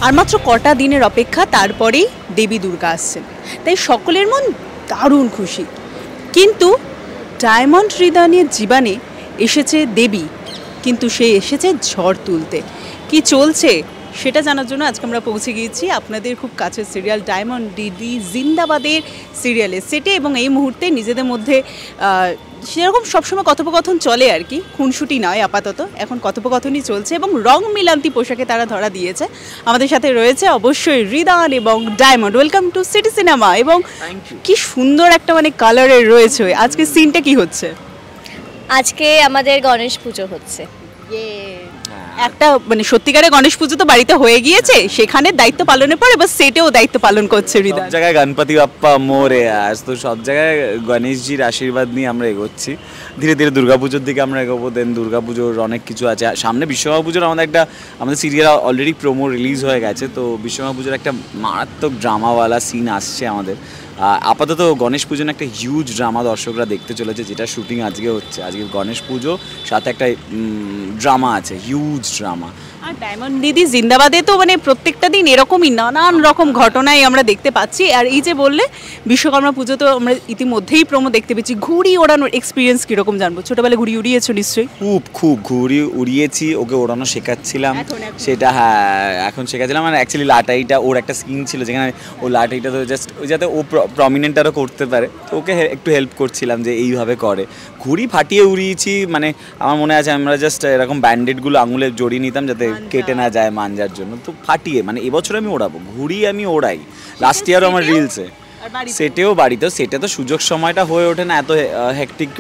আর মাত্র কটা দিনের অপেক্ষা, তারপরেই দেবী দুর্গা আসছেন, তাই সকলের মন দারুণ খুশি। কিন্তু ডায়মন্ড হৃদয়ের জীবনে এসেছে দেবী, কিন্তু সে এসেছে ঝড় তুলতে। কি চলছে সেটা জানার জন্য আজকে আমরা পৌঁছে গিয়েছি আপনাদের খুব কাছের সিরিয়াল ডায়মন্ড দিদি জিন্দাবাদের সিরিয়ালের সেটে, এবং এই মুহূর্তে নিজেদের মধ্যে সেরকম সবসময় কথোপকথন চলে আর কি, খুনসুটি নয় আপাতত, এখন কথোপকথনই চলছে এবং রং মিলান্তি পোশাকে তারা ধরা দিয়েছে। আমাদের সাথে রয়েছে অবশ্যই রিদান এবং diamond. Welcome to city cinema. এবং কি সুন্দর একটা মানে কালারের রয়েছে। আজকে সিনটা কি হচ্ছে? আজকে আমাদের গণেশ পুজো হচ্ছে। একটা মানে সত্যিকারের গণেশ পুজো তো বাড়িতে হয়ে গিয়েছে, সেখানে দায়িত্ব পালনের পর এবার সেটেও দায়িত্ব পালন করছে রিদা। সব জায়গায় গণপতি বাপ্পা মোরে, আজ তো সব জায়গায় গণেশজির আশীর্বাদ নিয়ে আমরা এগোচ্ছি। ধীরে ধীরে দুর্গাপুজোর দিকে আমরা এগোবো। দেন দুর্গাপুজোর অনেক কিছু আছে সামনে। বিশ্বকর্মা পুজোর আমাদের সিরিয়াল অলরেডি প্রোমো রিলিজ হয়ে গেছে, তো বিশ্বকর্মা পুজোর একটা মারাত্মক ড্রামাওয়ালা সিন আসছে আমাদের। আপাতত গণেশ পুজো একটা হিউজ ড্রামা দর্শকরা দেখতে চলেছে, যেটা শুটিং আজকে হচ্ছে। আজকে গণেশ পুজো, সাথে একটা ড্রামা আছে, হিউজ ড্রামা। আর ডায়মন্ড দিদি জিন্দাবাদে তো মানে প্রত্যেকটা দিন এরকমই নানান রকম ঘটনাই আমরা দেখতে পাচ্ছি। আর এই যে বললে বিশ্বকর্মা পুজো, তো আমরা ইতিমধ্যেই প্রোমো দেখতে পেয়েছি। ঘুড়ি ওড়ানোর এক্সপিরিয়েন্স কীরকম জানবো? ছোটোবেলায় ঘুড়ি উড়িয়েছো নিশ্চয়ই? খুব ঘুড়ি উড়িয়েছি, ওকে ওড়ানো শেখাচ্ছিলাম সেটা। হ্যাঁ, এখন শেখাচ্ছিলাম। আর অ্যাকচুয়ালি লাটাইটা ওর একটা স্কিম ছিল, যেখানে ও লাটাইটা তো জাস্ট ওই যাতে ও প্রমিনেন্ট আরও করতে পারে, তো ওকে একটু হেল্প করছিলাম যে এইভাবে করে। ঘুড়ি ফাটিয়ে উড়িয়েছি, মানে আমার মনে আছে আমরা জাস্ট এরকম ব্যান্ডেডগুলো আঙুলে জড়িয়ে নিতাম যাতে কেটে না যায় মাঞ্জার জন্য, তো ফাটিয়ে। মানে এবছর আমি ওড়াবো ঘুড়ি, আমি ওড়াই। লাস্ট ইয়ারও আমার রিলসে, সেটেও বাড়িতেও। সেটা তো সুযোগ সময়টা হয়ে ওঠে না, এত হেকটিক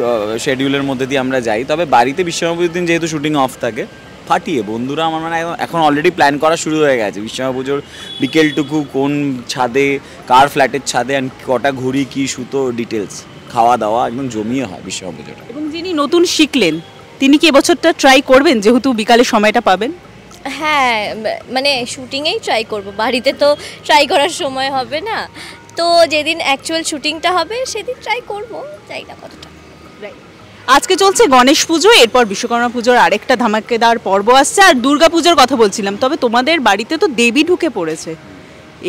শেডিউলের মধ্যে দিয়ে আমরা যাই। তবে বাড়িতে বিশ্বকর্মা পুজোর দিন যেহেতু শুটিং অফ থাকে, ফাটিয়ে বন্ধুরা আমার মানে এখন অলরেডি প্ল্যান করা শুরু হয়ে গেছে। বিশ্বকর্মা পুজোর বিকেলটুকু কোন ছাদে, কার ফ্ল্যাটের ছাদে, অ্যান্ড কটা ঘুড়ি, কী সুতো, ডিটেলস, খাওয়া দাওয়া একদম জমিয়ে হয় বিশ্বকর্মা পুজোটা। এবং যিনি নতুন শিখলেন তিনি কি এবছরটা ট্রাই করবেন, যেহেতু বিকালে সময়টা পাবেন? হ্যাঁ, মানে শুটিংয়েই ট্রাই করব, বাড়িতে তো ট্রাই করার সময় হবে না। তো যেদিন অ্যাকচুয়াল শুটিংটা হবে সেদিন ট্রাই করব, চাই না কতটা। আজকে চলছে গণেশ পুজো, এরপর বিশ্বকর্মা পুজোর আরেকটা ধামাকেদার পর্ব আসছে। আর দুর্গা পুজোর কথা বলছিলাম, তবে তোমাদের বাড়িতে তো দেবী ঢুকে পড়েছে।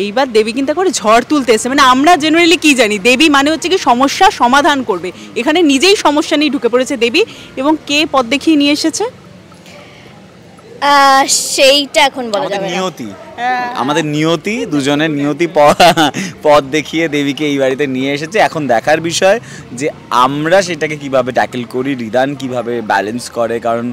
এইবার দেবী কিন্তু করে ঝড় তুলতে এসে, মানে আমরা জেনারেলি কি জানি, দেবী মানে হচ্ছে কি সমস্যা সমাধান করবে। এখানে নিজেই সমস্যা নিয়ে ঢুকে পড়েছে দেবী। এবং কে পথ দেখিয়ে নিয়ে এসেছে সেইটা এখন বলা যাবে না। আমাদের নিয়তি, দুজনের নিয়তি পথ দেখিয়ে দেবীকে এই বাড়িতে নিয়ে এসেছে। এখন দেখার বিষয় যে আমরা সেটাকে কিভাবে ট্যাকেল করি, রিদান কিভাবে ব্যালেন্স করে। কারণ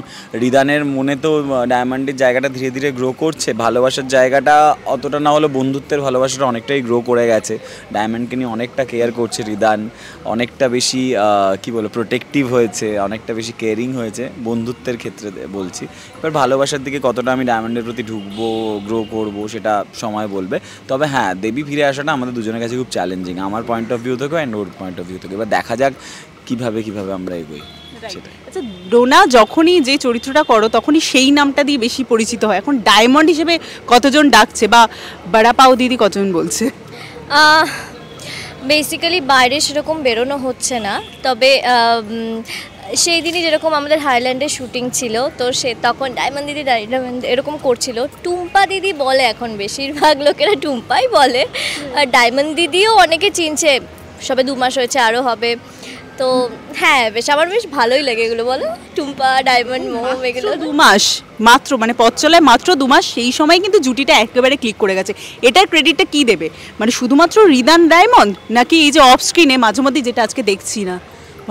রিদানের মনে তো ডায়মন্ডের জায়গাটা ধীরে ধীরে গ্রো করছে, ভালোবাসার জায়গাটা অতটা না হলেও বন্ধুত্বের ভালোবাসাটা অনেকটাই গ্রো করে গেছে। ডায়মন্ডকে নিয়ে অনেকটা কেয়ার করছে রিদান, অনেকটা বেশি কি বলে প্রোটেক্টিভ হয়েছে, অনেকটা বেশি কেয়ারিং হয়েছে বন্ধুত্বের ক্ষেত্রে বলছি। এবার ভালোবাসার দিকে কতটা আমি ডায়মন্ডের প্রতি ঢুকবো, গ্রো করবো, সেটা সময় বলবে। তবে হ্যাঁ, দেবী ফিরে আসাটা আমাদের দুজনের কাছে খুব চ্যালেঞ্জিং, আমার পয়েন্ট অফ ভিউ থেকে and or point of view থেকে। এবার দেখা যাক কিভাবে আমরা এগোই। আচ্ছা, ডোনা যখনই যে চরিত্রটা করো তখনই সেই নামটা দিয়ে বেশি পরিচিত হয়। এখন ডায়মন্ড হিসেবে কতজন ডাকছে, বা বড়া পাও দিদি কতজন বলছে? বেসিক্যালি বাইরে সেরকম বেরোনো হচ্ছে না। তবে সেই দিনই যেরকম আমাদের হাইল্যান্ডে শুটিং ছিল, তো তখন ডায়মন্ড দিদি এরকম করছিল। টুম্পা দিদি বলে, এখন বেশিরভাগ লোকেরা টুম্পাই বলে। ডায়মন্ড দিদিও অনেকে চিনছে, সবে 2 মাস হয়েছে, আরও হবে। তো হ্যাঁ, আমার বেশ ভালোই লাগে এগুলো। বলো, টুম্পা, ডায়মন্ড, মোম, এগুলো 2 মাস মাত্র, মানে পথ চলায় মাত্র 2 মাস, সেই সময় কিন্তু জুটিটা একেবারে ক্লিক করে গেছে। এটার ক্রেডিটটা কি দেবে, মানে শুধুমাত্র রিদান ডায়মন্ড, নাকি এই যে অফ স্ক্রিনে মাঝে মধ্যে যেটা আজকে দেখছি না,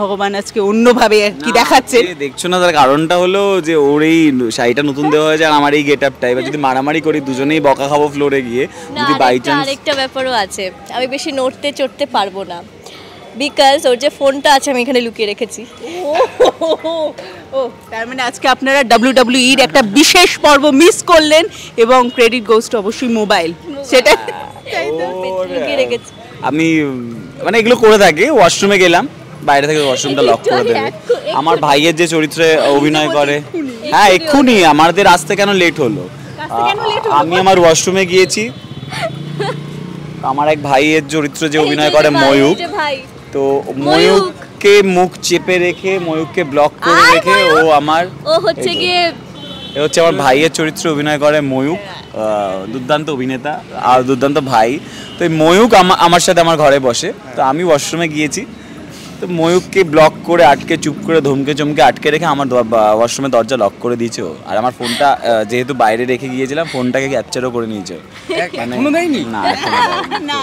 ভগবান আজকে অন্যভাবে কি দেখাচ্ছে দেখছো না? তার কারণটা হলো যে ওর এই শাড়িটা নতুন দেওয়া হয়েছে আর আমার এই গেট আপটা। এবার যদি মারামারি করি দুজনেই বকা খাবো ফ্লোরে গিয়ে, যদি বাই চান্স। আরেকটা ব্যাপারও আছে, আমি বেশি নড়তে চড়তে পারবো না, বিকজ ওর যে ফোনটা আছে আমি এখানে লুকিয়ে রেখেছি। ও, তার মানে আজকে আপনারা WWE-র একটা বিশেষ পর্ব মিস করলেন, এবং ক্রেডিট গোজ টু অবশ্যই মোবাইল, সেটা লুকিয়ে রেখেছি। আমি মানে এগুলো করে থাকি, ওয়াশরুমে গেলাম, বাইরে থেকে ওয়াশরুমটা লক করে দেবে। আমার ভাইয়ের যে চরিত্রে অভিনয় করে, হ্যাঁ এক্ষুনি আমাদের আসতে কেন লেট হলো, আমি আমার ওয়াশরুমে গিয়েছি। আমার এক ভাইয়ের চরিত্র যে অভিনয় করে ময়ূক, তো ময়ূককে মুখ চেপে রেখে, ময়ূককে ব্লক করে রেখে ও আমার ও হচ্ছে গিয়ে এ হচ্ছে আমার ভাইয়ের চরিত্রে অভিনয় করে ময়ূক, দুর্দান্ত অভিনেতা আর দুর্দান্ত ভাই। তো এই ময়ূক আমার সাথে আমার ঘরে বসে, তো আমি ওয়াশরুমে গিয়েছি, তো ময়ূককে ব্লক করে আটকে চুপ করে ধমকে চমকে আটকে রেখে আমার ওয়াশরুমে দরজা লক করে দিয়েছে। আর আমার ফোনটা যেহেতু বাইরে রেখে গিয়েছিলাম, ফোনটাকে ক্যাপচারও করে নিয়েছে। এখনো দেয়নি? না, এখনো দেয়নি।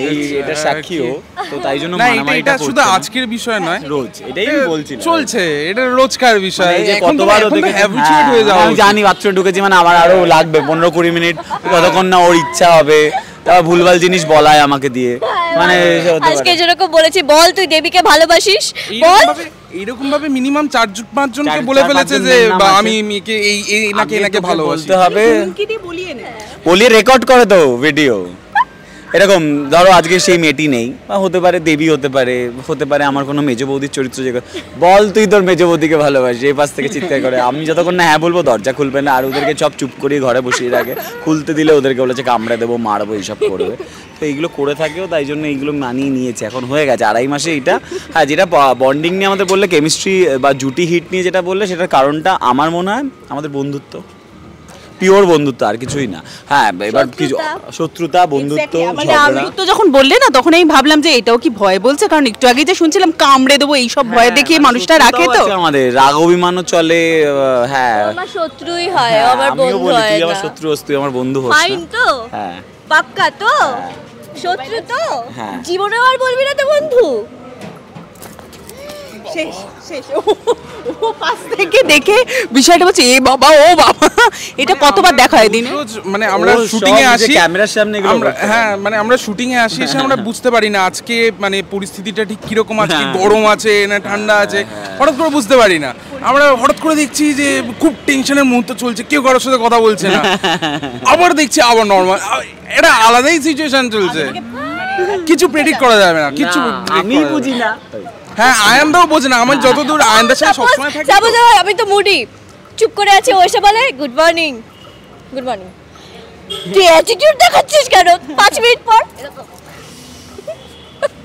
এই এটা সাক্ষীও, তো তাই জন্য এটা শুধু আজকের বিষয় নয়, রোজ এটাই বলছি, চলছে, এটা রোজকার বিষয়। কতবার ওদেরকে হ্যাবিচুয়েট হয়ে যাওয়া। আমি জানি বাথরুমে ঢুকেছি মানে আমার আরো লাগবে 15-20 মিনিট, ততক্ষণ না ওর ইচ্ছা হবে, তারপর ভুলভাল জিনিস বলায় আমাকে দিয়ে। মানে আজকে যেরকম বলেছি, বল তুই দেবীকে ভালোবাসিস, বল। এইরকম ভাবে মিনিমাম 4-5 জনকে বলে ফেলেছে যে আমি মেয়েকে এই এনাকে ভালোবাসি। বলতে হবে, বলিয়ে রেকর্ড করে তো ভিডিও। এরকম ধরো আজকে সেই মেয়েটি নেই, বা হতে পারে দেবী, হতে পারে আমার কোনো মেজো বৌদির চরিত্র, যে বল তুই তোর মেজো বৌদিকে ভালোবাসিস, এই পাশ থেকে চিৎকার করে। আমি যতক্ষণ না হ্যাঁ বলবো দরজা খুলবে না, আর ওদেরকে সব চুপ করিয়ে ঘরে বসিয়ে রাখে। খুলতে দিলে ওদেরকে বলেছে কামড়ে দেবো, মারবো, এইসব করবে। তো এইগুলো করে থাকেও, তাই জন্য এইগুলো মানিয়ে নিয়েছে। এখন হয়ে গেছে 2.5 মাসে এইটা। হ্যাঁ, যেটা বন্ডিং নিয়ে আমাদের বললে, কেমিস্ট্রি বা জুটি হিট নিয়ে যেটা বললে, সেটার কারণটা আমার মনে হয় আমাদের বন্ধুত্ব, পিওর বন্ধুত্ব, আর কিছুই না। হ্যাঁ, এবার কিছু শত্রুতা, বন্ধুত্ব, তো যখন বললে না, তখন আমি ভাবলাম যে এটাও কি ভয় বলছে, কারণ একটু আগে যে শুনছিলাম কামড়ে দেবো, এইসব ভয় দেখিয়ে মানুষটা রাখে। তো আমাদের রাগ অভিমানও চলে। হ্যাঁ, আমার শত্রুই হয়, আমার বন্ধু হয় না। তুই আমার শত্রু হোস, তুই আমার বন্ধু হোস। ফাইন তো? হ্যাঁ, পাক্কা তো? শত্রু তো? জীবনে আর বলবি না তো বন্ধু? শেষ শেষ। ও পাশ থেকে দেখে বিষয়টা বলছে, এ বাবা, ও বাবা, এটা কতবার দেখা হয় দিনে? মানে আমরা শুটিং এ আসি, ক্যামেরার সামনে হ্যাঁ, মানে আমরা শুটিং এ আসি, এসে আমরা বুঝতে পারি না আজকে মানে পরিস্থিতিটা ঠিক কিরকম, আজকে গরম আছে না ঠান্ডা আছে, হঠাৎ করে বুঝতে পারি না। আমরা হঠাৎ করে দেখছি যে খুব টেনশনের মুহূর্ত চলছে, কেউ কারোর সাথে কথা বলছে না, আবার দেখছি আবার নর্মাল। এটা আলাদাই সিচুয়েশন চলছে, কিছু প্রেডিক্ট করা যাবে না, কিছু আমি বুঝি না। হ্যাঁ, আয়ানদাও বোঝে না। আমার যতদূর আয়ানদার সাথে সবসময় থাকি, আমি তো মুডি চুপ করে আছি, ও এসে বলে গুড মর্নিং, গুড মর্নিং। তুই অ্যাটিটিউড দেখাচ্ছিস কেন 5 মিনিট পর?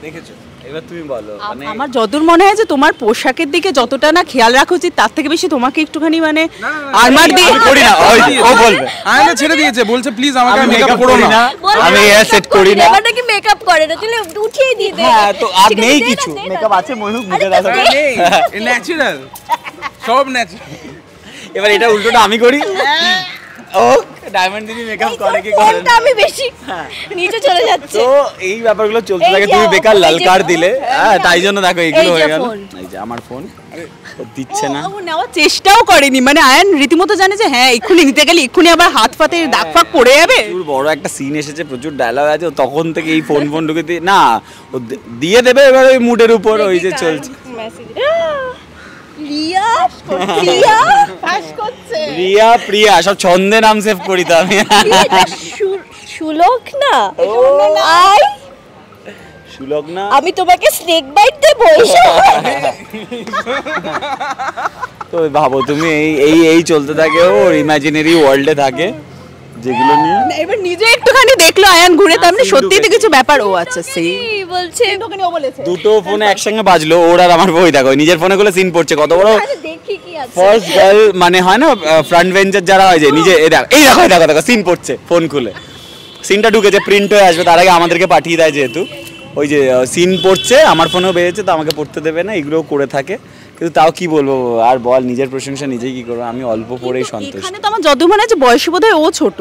দেখেছো, এবার তুমি বলো। আমার যতদূর মনে হয় যে তোমার পোশাকের দিকে যতটা না খেয়াল রাখা উচিত, তার থেকে বেশি তোমাকে একটুখানি মানে আরমার দিয়ে করি না। ও বলবে আয়ানা ছেড়ে দিয়েছে, বলছে প্লিজ আমাকে মেকআপ করো না, আমি হেয়ার সেট করি না। এবার নাকি মেকআপ করে না, তুই উঠিয়ে দিয়ে দে। হ্যাঁ, তো আর নেই কিছু, মেকআপ আছে ময়ূক মুখে দেখা নেই, ন্যাচারাল, সব ন্যাচারাল। এবার এটা উল্টোটা আমি করি। ও ডায়মন্ড দিদি মেকআপ করে কি করে ফোনটা আমি বেশি নিচে চলে যাচ্ছে। তো এই ব্যাপারগুলো চলতে থাকে, তুমি বেকার লাল কার্ড দিলে। হ্যাঁ, তাই জন্য দেখো এইগুলো হয়ে গেল। এই যে আমার ফোন দিচ্ছে না, ও নেওয়ার চেষ্টাও করেনি। মানে আয়ান রীতিমতো জানে যে হ্যাঁ এক্ষুনি নিতে গেলে এক্ষুনি আবার হাত ফাতে দাগ ফাক পড়ে যাবে। বড় একটা সিন এসেছে, প্রচুর ডায়লগ আছে, তখন থেকে এই ফোন ঢুকে দিয়ে না, ও দিয়ে দেবে এবার ওই মুডের উপর, ওই যে চলছে। রিয়া প্রিয়া সব ছন্দে নাম সেভ করি তো আমি। সুলোক না, সুলোক না, আমি তোমাকে স্নেক বাইট দেব। তো ভাবো তুমি, এই চলতে থাকে, ওর ইমাজিনারি ওয়ার্ল্ডে থাকে যেগুলো নিয়ে। এবার নিজে একটুখানি দেখলো আয়ান ঘুরে, তার মানে সত্যিই তো কিছু ব্যাপার। ও আচ্ছা, সেই বলছে দুটো ফোনে একসঙ্গে বাজলো, ওর আর আমার বই দেখো, নিজের ফোনে খুলে সিন পড়ছে। কত বড় ফার্স্ট গার্ল মানে হয় না, ফ্রন্ট বেঞ্চার যারা হয় যে নিজে, এই দেখো সিন পড়ছে, ফোন খুলে সিনটা ঢুকেছে, প্রিন্ট হয়ে আসবে, তার আগে আমাদেরকে পাঠিয়ে দেয়, যেহেতু ওই যে সিন পড়ছে, আমার ফোনেও বেজেছে, তো আমাকে পড়তে দেবে না, এগুলোও করে থাকে। কিন্তু তাও কি বলবো, আর বল, নিজের প্রশংসা নিজেই কি করবো, আমি অল্প পড়েই সন্তুষ্ট। এখানে তো আমার যত মনে আছে বয়সে বোধহয় ও ছোট,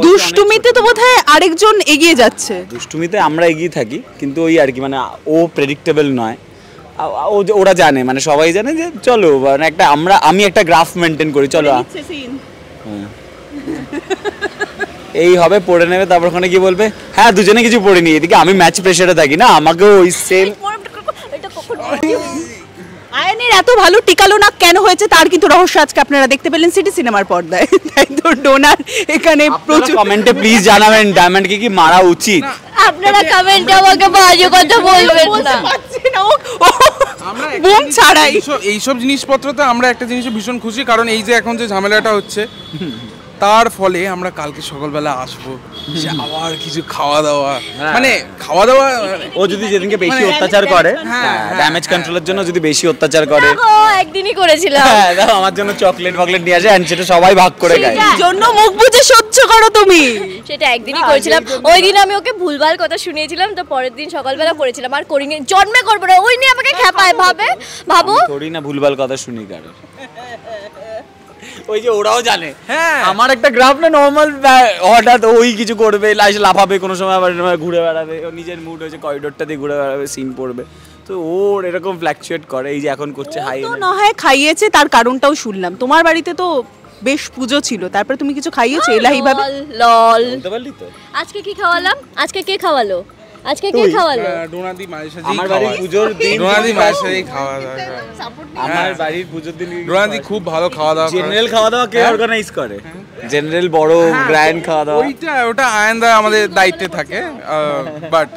দুষ্টুমিতে তো বোধহয় আরেকজন এগিয়ে যাচ্ছে। দুষ্টুমিতে আমরা এগিয়ে থাকি, কিন্তু ওই আর কি, মানে ও প্রেডিক্টেবল নয়। ওরা জানে, মানে সবাই জানে যে চলো মানে একটা আমি একটা গ্রাফ মেনটেন করি, চলো এই হবে, পড়ে নেবে, তারপর ওখানে কি বলবে, হ্যাঁ দুজনে কিছু পড়ে নিয়ে, এদিকে আমি ম্যাচ প্রেসারে থাকি না, আমাকেও ওই সেম। আয়ানের এত ভালো টিকালো না কেন হয়েছে, তার কিন্তু রহস্য আজকে আপনারা দেখতে পেলেন সিটি সিনেমার পর্দায়। তাই তো ডোনার এখানে প্রচুর কমেন্টে প্লিজ জানাবেন ডায়মন্ডকে কি মারা উচিত। আপনারা কমেন্টে আমাকে বাজে কথা বলবেন না, আমরা বুম ছাড়াই এইসব জিনিসপত্রতে আমরা একটা জিনিসে ভীষণ খুশি, কারণ এই যে এখন যে ঝামেলাটা হচ্ছে, তার ফলে আমরা কালকে সকালবেলা আসবো, সে আবার কিছু খাওয়া দাওয়া, মানে খাওয়া দাওয়া, ও যদি যেদিনকে বেশি অত্যাচার করে, ড্যামেজ কন্ট্রোলের জন্য যদি বেশি অত্যাচার করে, একদিনই করেছিলাম, হ্যাঁ দাও আমার জন্য চকলেট ফকলেট নিয়ে আসে, এন্ড সেটা সবাই ভাগ করে খায়। জন্য মুখ বুজে সহ্য করো তুমি। সেটা একদিনই করেছিলাম, ওই দিন আমি ওকে ভুলভাল কথা শুনিয়েছিলাম, তো পরের দিন সকালবেলা করেছিলাম, আর করিনি, জন্মে করবো না, ওই নিয়ে আমাকে খেপায়, ভাবো থোড়ি না ভুলভাল কথা শুনি কারো। ওই যে ওরাও জানে, হ্যাঁ আমার একটা গ্রাফ না নর্মাল, হঠাৎ ওই কিছু করবে, লাফাবে, কোনো সময় আবার ঘুরে বেড়াবে, ও নিজের মুড হয়েছে করিডোরটা দিয়ে ঘুরে বেড়াবে, সিন পড়বে, তো ওর এরকম ফ্ল্যাকচুয়েট করে। এই যে এখন করছে হাই তো না হয় খাইয়েছে, তার কারণটাও শুনলাম। তোমার বাড়িতে তো বেশ পুজো ছিল, তারপরে তুমি কিছু খাইয়েছো এলাহি ভাবে? লল, বলতে পারলি তো। আজকে কি খাওয়ালাম? আজকে কে খাওয়ালো? আজকে কে খাওয়ালো? ডোনাদি মায়ের সাথে আমার বাড়ির পুজোর দিন ডোনাদি মায়ের সাথে খাওয়া দাওয়া, আমার বাড়ির পুজোর দিন ডোনাদি খুব ভালো খাওয়া দাওয়া করে। জেনারেল খাওয়া দাওয়া কে অর্গানাইজ করে? জেনারেল বড় গ্র্যান্ড খাওয়া দাওয়া ওটা আয়ানদা আমাদের দায়িত্বে থাকে, বাট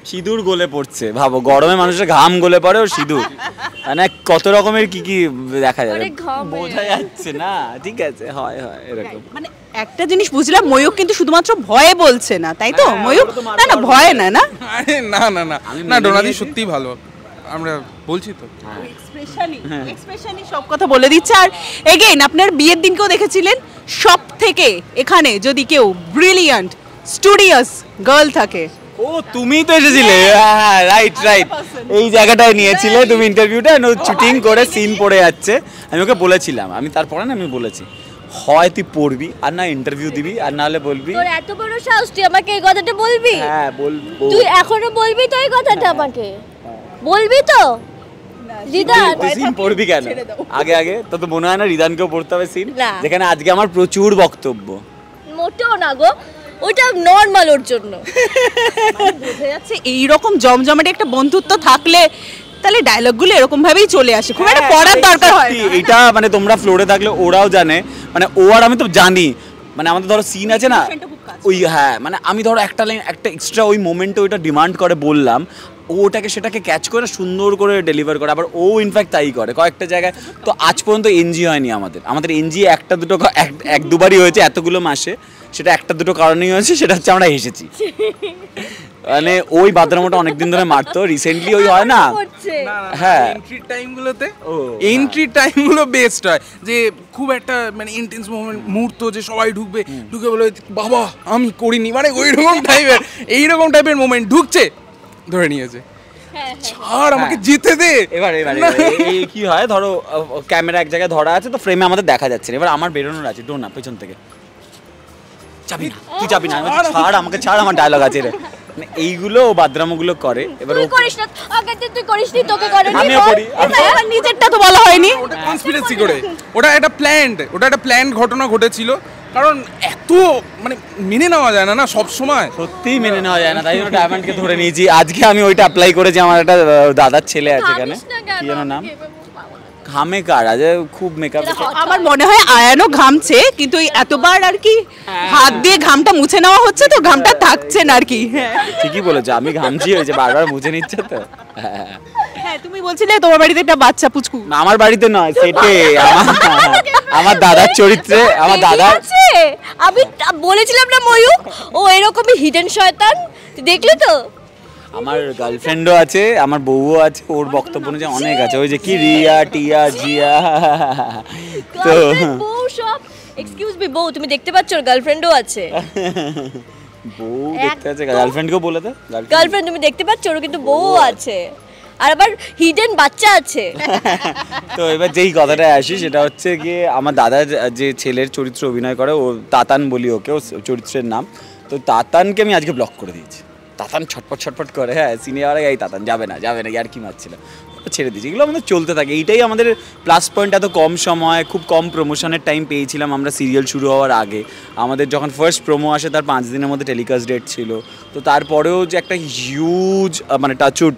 সিঁদুর গলে পড়ছে, ভাবো গরমে মানুষের ঘাম গলে পড়ে, ও সিঁদুর, মানে কত রকমের কি কি দেখা যাবে, বোঝা যাচ্ছে না। ঠিক আছে, হয় হয় এরকম। মানে একটা জিনিস বুঝলাম, ময়ূক কিন্তু শুধুমাত্র ভয়ে বলছে না, তাই তো? ময়ূক না না ভয়ে না, না আরে না না না না, ডোনাদি সত্যিই ভালো, আমরা বলছি তো। এক্সপ্রেশনই সব কথা বলে দিচ্ছে। আর এগেইন আপনার বিয়ের দিনকেও দেখেছিলেন, সব থেকে এখানে যদি কেউ ব্রিলিয়ান্ট স্টুডিয়াস গার্ল থাকে, ও তুমি তো এসেছিলে, হ্যাঁ রাইট রাইট, এই জায়গাটায় নিয়েছিলে তুমি ইন্টারভিউটা, শুটিং করে সিন পড়ে যাচ্ছে, আমি ওকে বলেছিলাম, আমি তারপরে না আমি বলেছি, হয় তুই পড়বি আর না ইন্টারভিউ দিবি, আর না হলে বলবি। তোর এত বড় সাহস, তুই আমাকে এই কথাটা বলবি? হ্যাঁ বলবো। তুই এখনো বলবি তো এই কথাটা আমাকে? বলবি তো? রিদান তুই সিন পড়বি কেন আগে আগে? তো মনে হয় না রিদানকেও পড়তে হবে সিন, না। যেখানে আজকে আমার প্রচুর বক্তব্য। মোটেও না গো, ওটা নর্মাল ওর জন্য। বোঝা যাচ্ছে এইরকম জমজমাটে একটা বন্ধুত্ব থাকলে তাহলে ডায়লগগুলো এরকম ভাবেই চলে আসে, খুব একটা পড়ার দরকার হয় না। এটা মানে তোমরা ফ্লোরে থাকলে ওরাও জানে, মানে ও আর আমি তো জানি, মানে আমাদের ধরো সিন আছে না ওই, হ্যাঁ মানে আমি ধরো একটা লাইন একটা এক্সট্রা ওই মোমেন্টে ওইটা ডিমান্ড করে বললাম, ওটাকে সেটাকে ক্যাচ করে সুন্দর করে ডেলিভার করে, আবার ও ইনফ্যাক্ট তাই করে কয়েকটা জায়গায়। তো আজ পর্যন্ত এনজি হয়নি আমাদের এনজি একটা দুটো এক দুবারই হয়েছে এতগুলো মাসে, সেটা একটা দুটো কারণেই হয়েছে, সেটা হচ্ছে আমরা হেসেছি। মানে ওই বাদরামোটা অনেকদিন ধরে মারতো, রিসেন্টলি ওই হয় না, হ্যাঁ এন্ট্রি টাইমগুলোতে, এন্ট্রি টাইমগুলো বেস্ট হয়, যে খুব একটা মানে ইন্টেন্স মুহূর্ত, যে সবাই ঢুকে বলে বাবা আমি করিনি, মানে এইরকম টাইপের মোমেন্ট ঢুকছে, ধরে নিয়েছে, ছাড় আমাকে জিতে দে। এবার এই কি হয়, ধরো ক্যামেরা এক জায়গায় ধরা আছে, তো ফ্রেমে আমাদের দেখা যাচ্ছে না, এবার আমার বেরোনোর আছে, ডোনা পেছন থেকে চাবি না, তুই চাবি না, ছাড় আমাকে, ছাড় আমার ডায়লগ আছে রে, মানে এইগুলো বাদরামোগুলো করে। এবার তুই করিস না, আগে তুই করিস নি, তোকে করে নি, আমিও করি, আমার নিজেরটা তো বলা হয়নি, ওটা কনস্পিরেসি করে, ওটা একটা প্ল্যান্ড ঘটনা ঘটেছিল, কারণ এত মানে মেনে নেওয়া যায় না সব সময়, সত্যিই মেনে নেওয়া যায় না, তাই জন্য ডায়মন্ডকে ধরে নিয়েছি। আজকে আমি ওইটা অ্যাপ্লাই করেছি, আমার একটা দাদার ছেলে আছে এখানে, কি যেন নাম, ঘামে কার আজ খুব মেকআপ। আমার মনে হয় আয়ানও ঘামছে, কিন্তু ওই এতবার আর কি হাত দিয়ে ঘামটা মুছে নেওয়া হচ্ছে, তো ঘামটা থাকছে না আর কি। ঠিকই বলেছো, আমি ঘামছি, হয়েছে বারবার মুছে নিচ্ছে তো। হ্যাঁ তুমি বলছিলে তোমার বাড়িতে একটা বাচ্চা পুচকু। আমার বাড়িতে নয়, সেটে আমার দাদার চরিত্রে, আমার দাদা আছে। আমি বলেছিলাম না ময়ূক, ও এরকমই হিডেন শয়তান, দেখলে তো। আমার গার্লফ্রেন্ডও আছে, আমার বউও আছে, ওর বক্তব্য অনুযায়ী অনেক আছে, ওই যে কি রিয়া টিয়া জিয়া, তো বউ সব, এক্সকিউজ মি বউ, তুমি দেখতে পাচ্ছ ওর গার্লফ্রেন্ডও আছে। বউ দেখতে আছে, গার্লফ্রেন্ডকেও বলে দে, গার্লফ্রেন্ড তুমি দেখতে পাচ্ছ, ওর কিন্তু বউ আছে, আর আবার হিডেন বাচ্চা আছে। তো এবার যেই কথাটায় আসি, সেটা হচ্ছে গিয়ে আমার দাদার যে ছেলের চরিত্র অভিনয় করে, ও তাতান বলি ওকে, ও চরিত্রের নাম, তো তাতানকে আমি আজকে ব্লক করে দিয়েছি। তাতান ছটপট করে, হ্যাঁ সিনিয়র এই তাতান যাবে না আর কি মারছিল, ছেড়ে দিয়েছি। এগুলো আমাদের চলতে থাকে, এইটাই আমাদের প্লাস পয়েন্ট। এত কম সময়, খুব কম প্রমোশনের টাইম পেয়েছিলাম আমরা সিরিয়াল শুরু হওয়ার আগে। আমাদের যখন ফার্স্ট প্রোমো আসে তার 5 দিনের মধ্যে টেলিকাস্ট ডেট ছিল, তো তারপরেও যে একটা হিউজ মানে টাচউড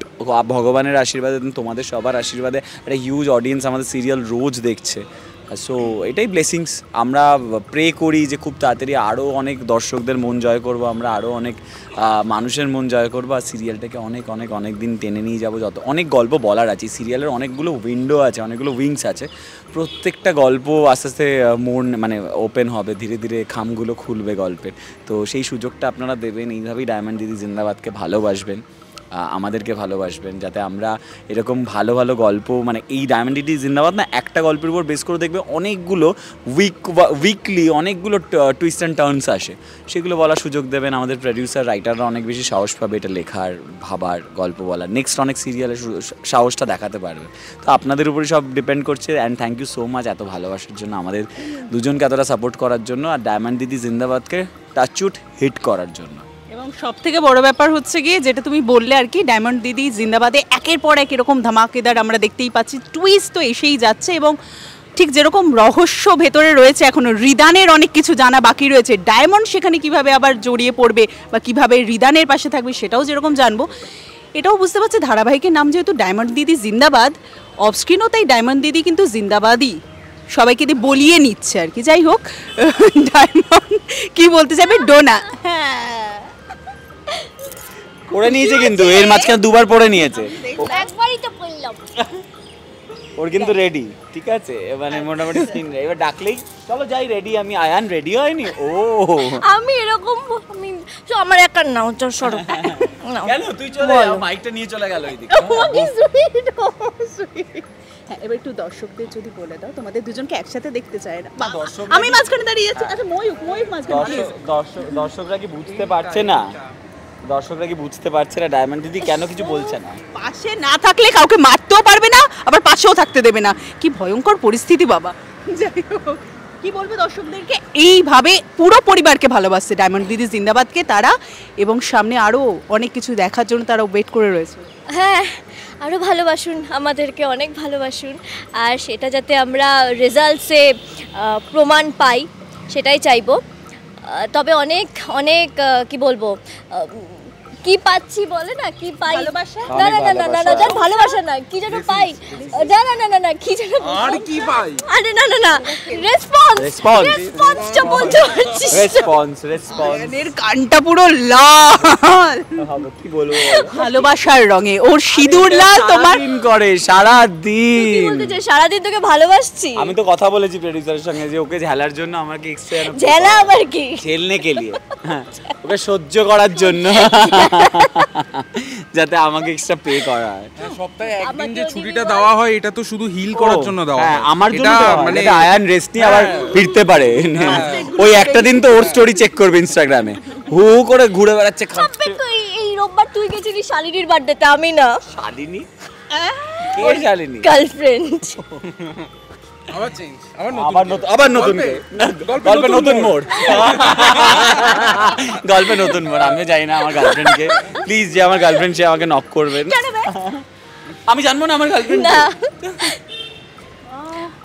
ভগবানের আশীর্বাদে, তোমাদের সবার আশীর্বাদে একটা হিউজ অডিয়েন্স আমাদের সিরিয়াল রোজ দেখছে। সো এটাই ব্লেসিংস। আমরা প্রে করি যে খুব তাড়াতাড়ি আরও অনেক দর্শকদের মন জয় করব, আমরা আরও অনেক মানুষের মন জয় করবো, আর সিরিয়ালটাকে অনেক অনেক অনেক দিন টেনে নিয়ে যাবো। যত অনেক গল্প বলার আছে, সিরিয়ালের অনেকগুলো উইন্ডো আছে, অনেকগুলো উইংস আছে, প্রত্যেকটা গল্প আস্তে আস্তে মন মানে ওপেন হবে, ধীরে ধীরে খামগুলো খুলবে গল্পের। তো সেই সুযোগটা আপনারা দেবেন, এইভাবেই ডায়মন্ড দিদি জিন্দাবাদকে ভালোবাসবেন, আমাদেরকে ভালোবাসবেন, যাতে আমরা এরকম ভালো ভালো গল্প মানে এই ডায়মন্ড দিদি জিন্দাবাদ না একটা গল্পের উপর বেস করে দেখবে অনেকগুলো উইকলি অনেকগুলো টুইস্ট অ্যান্ড টার্নস আসে, সেগুলো বলার সুযোগ দেবেন। আমাদের প্রডিউসার রাইটাররা অনেক বেশি সাহস পাবে এটা লেখার, ভাবার, গল্প বলার, নেক্সট অনেক সিরিয়ালের সাহসটা দেখাতে পারবে। তো আপনাদের উপরই সব ডিপেন্ড করছে। And thank you so much এত ভালোবাসার জন্য, আমাদের দুজনকে এতটা সাপোর্ট করার জন্য, আর ডায়মন্ড দিদি জিন্দাবাদকে টাচউড হিট করার জন্য। এবং সব থেকে বড় ব্যাপার হচ্ছে গিয়ে যেটা তুমি বললে আর কি, ডায়মন্ড দিদি জিন্দাবাদে একের পর এক এরকম ধামাকেদার আমরা দেখতেই পাচ্ছি, টুইস্ট তো এসেই যাচ্ছে। এবং ঠিক যেরকম রহস্য ভেতরে রয়েছে, এখনো রিদানের অনেক কিছু জানা বাকি রয়েছে, ডায়মন্ড সেখানে কিভাবে আবার জড়িয়ে পড়বে বা কিভাবে রিদানের পাশে থাকবে সেটাও যেরকম জানবো। এটাও বুঝতে পারছি ধারাবাহিকের নাম যেহেতু ডায়মন্ড দিদি জিন্দাবাদ, অফস্ক্রিনও তাই ডায়মন্ড দিদি কিন্তু জিন্দাবাদই সবাইকে দিয়ে বলিয়ে নিচ্ছে আর কি। যাই হোক, ডায়মন্ড কি বলতে চাইবে? ডোনা পড়ে নিয়েছে, কিন্তু এর মাঝখানে দুবার পড়ে নিয়েছে, একবারই তো বললাম। ওর কিন্তু রেডি, ঠিক আছে, মানে মোটামুটি স্কিন এবার ডাকলেই চলো যাই রেডি। আমি আয়ান রেডি হয়নি, ও আমি এরকম আমি আমার একা নাও সরো কেন তুই চলে মাইকটা নিয়ে চলে গেল এইদিকে। হ্যাঁ, এবার একটু দর্শকদের যদি বলে দাও, তোমাদের দুজনকে একসাথে দেখতে চায় না। আমি মাঝখানে দাঁড়িয়ে আছি, আচ্ছা ময়ূক মাঝখানে। দর্শকরা কি বুঝতে পারছে না? দর্শকরা কি বুঝতে পারছে না ডায়মন্ড দিদি কেন কিছু বলছে না? পাশে না থাকলে কাউকে মারতেও পারবে না, আবার পাশেও থাকতে দেবে না, কি ভয়ঙ্কর পরিস্থিতি বাবা। যাই হোক, কি বলবে দর্শকদেরকে? এইভাবে পুরো পরিবারকে ভালোবাসছে ডায়মন্ড দিদি জিন্দাবাদকে তারা, এবং সামনে আরও অনেক কিছু দেখার জন্য তারা ওয়েট করে রয়েছে। হ্যাঁ, আরও ভালোবাসুন, আমাদেরকে অনেক ভালোবাসুন, আর সেটা যাতে আমরা রেজাল্টসে প্রমাণ পাই সেটাই চাইবো। তবে অনেক অনেক কি বলবো, কি পাচ্ছি বলে না, কি পাই, না না না না না না ভালোবাসা না, কি যেন পাই, না না না না না কি যেন আর কি পাই, আরে না না না রেসপন্সটা বলতে পারছিস, রেসপন্স এর কানটা পুরো লাল, কি বলবো, ভালোবাসার রঙে ওর সিঁদুর লাল, তোমার দিন করে সারা দিন। বলতে চাই সারাদিন তোকে ভালোবাসছি। আমি তো কথা বলেছি প্রোডিউসারের সঙ্গে যে ওকে ঝালার জন্য আমাকে এক্সট্রা ঝেলা আবার কি, ঝেলনে কে লিয়ে, ওকে সহ্য করার জন্য, যাতে আমাকে এক্সট্রা পে করা হয়। সপ্তাহে একদিন যে ছুটিটা দেওয়া হয় এটা তো শুধু হিল করার জন্য দেওয়া হয়, আমার জন্য মানে আয়ান রেস্ট নিয়ে আবার ফিরতে পারে। ওই একটা দিন তো ওর স্টোরি চেক করবে ইনস্টাগ্রামে, হু করে ঘুরে বেড়াচ্ছে খাচ্ছে। এই রোববার তুই গেছিলি শালিনীর বার্থডেতে, আমি না। শালিনী? কে শালিনী? গার্লফ্রেন্ড। আবার চেঞ্জ, আবার নতুন গল্পে নতুন মোড়, গল্পে নতুন মোড়। আমিও জানি না আমার গার্লফ্রেন্ডকে, প্লিজ যে আমার গার্লফ্রেন্ড সে আমাকে নক করবেন। আমি জানবো না আমার গার্লফ্রেন্ড না,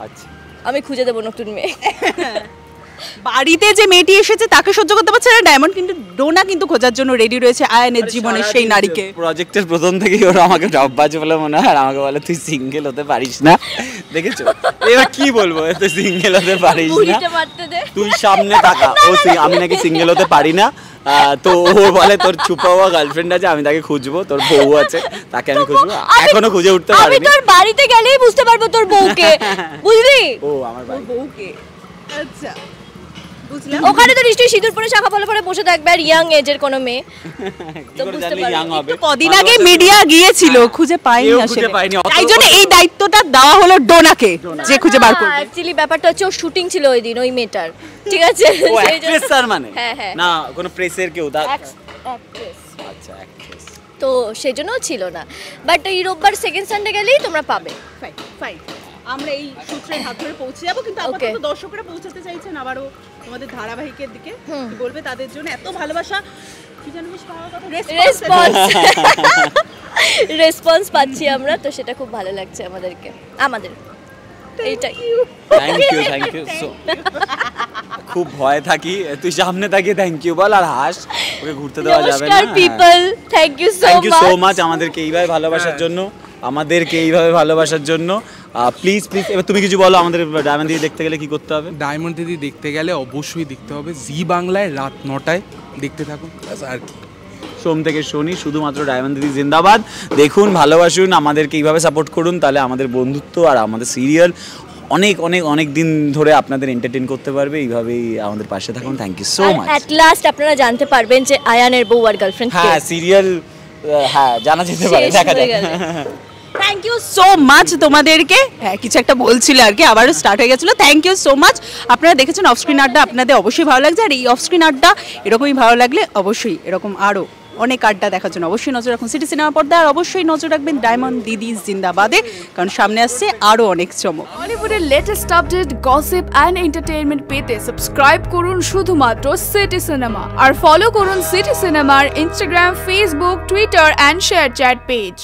আচ্ছা আমি খুঁজে দেবো নতুন মেয়ে। বাড়িতে যে মেয়েটি এসেছে তাকে সহ্য করতে পারছে না ডায়মন্ড, কিন্তু ডোনা কিন্তু খোঁজার জন্য রেডি রয়েছে আয়ানের জীবনের সেই নারীকে। প্রজেক্টের প্রথম থেকেই ওরা আমাকে জব্বাজ বলে মনে হয়, আর আমাকে বলে তুই সিঙ্গেল হতে পারিস না। দেখেছো, এবার কি বলবো, তুই সিঙ্গেল হতে পারিস না, তুই সামনে তাকা। ও আমি নাকি সিঙ্গেল হতে পারি না, তো ও বলে তোর ছুপা হওয়া গার্লফ্রেন্ড আছে, আমি তাকে খুঁজবো, তোর বউ আছে তাকে আমি খুঁজবো, এখনো খুঁজে উঠতে পারিনি। আমি তোর বাড়িতে গেলেই বুঝতে পারবো তোর বউকে, বুঝলি? ও আমার বউকে, আচ্ছা বুঝলাম। ওখানে তো নিশ্চয়ই সিঁদুর পরে শাখা পলা পরে বসে থাকবে, আর ইয়াং এজের কোনো মেয়ে, তো বুঝতে পারবি। কদিন আগে মিডিয়া গিয়েছিল, খুঁজে পাইনি আসলে, তাই জন্য এই দায়িত্বটা দেওয়া হলো ডোনাকে, যে খুঁজে বার করবে। অ্যাকচুয়ালি ব্যাপারটা হচ্ছে ওর শুটিং ছিল ওই দিন ওই মেয়েটার, ঠিক আছে? ও অ্যাক্ট্রেস তার মানে? হ্যাঁ হ্যাঁ, না কোনো প্রেসের কেউ অ্যাক্ট্রেস, আচ্ছা অ্যাক্ট্রেস, তো সেই জন্য ছিল না। বাট এই রোববার সেকেন্ড সানডে গেলেই তোমরা পাবে। ফাইন ফাইন, আমরা এই সূত্রের হাত ধরে পৌঁছে যাবো, কিন্তু আপাতত দর্শকরা পৌঁছাতে চাইছেন আবারও তোমাদের ধারাবাহিকের দিকে, কি বলবে তাদের জন্য? এত ভালোবাসা, কি জানো বেশ পাওয়ার কথা, রেসপন্স পাচ্ছি আমরা, তো সেটা খুব ভালো লাগছে আমাদেরকে, আমাদের এইটাই। থ্যাংক ইউ সো, খুব ভয় থাকি, তুই সামনে তাকিয়ে থ্যাংক ইউ বল আর হাস, ওকে ঘুরতে দেওয়া যাবে না। নমস্কার people, thank you so much আমাদেরকে এইভাবে ভালোবাসার জন্য, আমাদেরকে এইভাবে ভালোবাসার জন্য। প্লিজ প্লিজ এবার তুমি কিছু বলো, আমাদের ডায়মন্ড দিদি দেখতে গেলে কি করতে হবে? ডায়মন্ড দিদি দেখতে গেলে অবশ্যই দেখতে হবে জি বাংলায় রাত 9টায়, দেখতে থাকুন আর কি। সোম থেকে শনি শুধুমাত্র ডায়মন্ড দিদি জিন্দাবাদ। দেখুন, ভালোবাসুন, আমাদেরকে এইভাবে সাপোর্ট করুন, তাহলে আমাদের বন্ধুত্ব আর আমাদের সিরিয়াল অনেক অনেক অনেক দিন ধরে আপনাদের এন্টারটেইন করতে পারবে। এইভাবেই আমাদের পাশে থাকুন। Thank you so much. At last আপনারা জানতে পারবেন যে আয়ানের বউ আর গার্লফ্রেন্ড হ্যাঁ, সিরিয়াল হ্যাঁ জানা যেতে পারে, দেখা যাক। থ্যাংক ইউ সো মাচ তোমাদেরকে। হ্যাঁ, কিছু একটা বলছিল আর কি, আবারও স্টার্ট হয়ে গেছিলো। Thank you so much. আপনারা দেখেছেন অফস্ক্রিন আড্ডা, আপনাদের অবশ্যই ভালো লাগছে। আর এই অফস্ক্রিন আড্ডা এরকমই ভালো লাগলে অবশ্যই এরকম আরও অনেক আড্ডা দেখার জন্য অবশ্যই নজর রাখুন সিটি সিনেমা পর্দায়। আর অবশ্যই নজর রাখবেন ডায়মন্ড দিদি জিন্দাবাদে, কারণ সামনে আসছে আরও অনেক চমক। বলিউডের latest update, gossip and entertainment পেতে সাবস্ক্রাইব করুন শুধুমাত্র সিটি সিনেমা, আর ফলো করুন সিটি সিনেমার Instagram, Facebook, Twitter and share chat page.